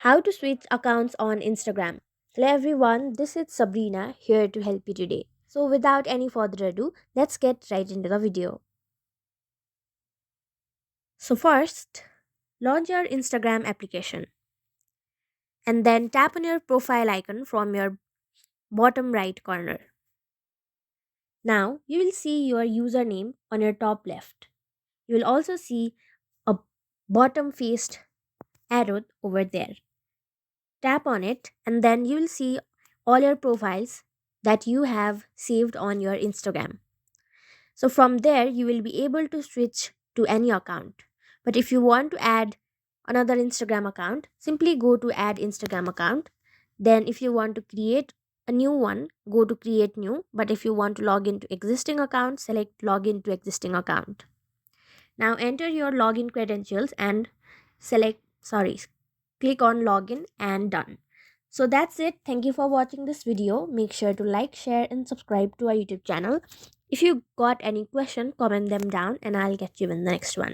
How to switch accounts on Instagram. Hello everyone, this is Sabrina here to help you today. So without any further ado, let's get right into the video. So first, launch your Instagram application and then tap on your profile icon from your bottom right corner. Now, you will see your username on your top left. You will also see a bottom faced arrow over there. Tap on it and then you will see all your profiles that you have saved on your Instagram. So from there you will be able to switch to any account. But if you want to add another Instagram account, simply go to add Instagram account. Then if you want to create a new one, go to create new. But if you want to log into existing account, select login to existing account. Now enter your login credentials and select sorry click on login and done. So that's it. Thank you for watching this video. Make sure to like, share and subscribe to our YouTube channel. If you got any question, comment them down and I'll get you in the next one.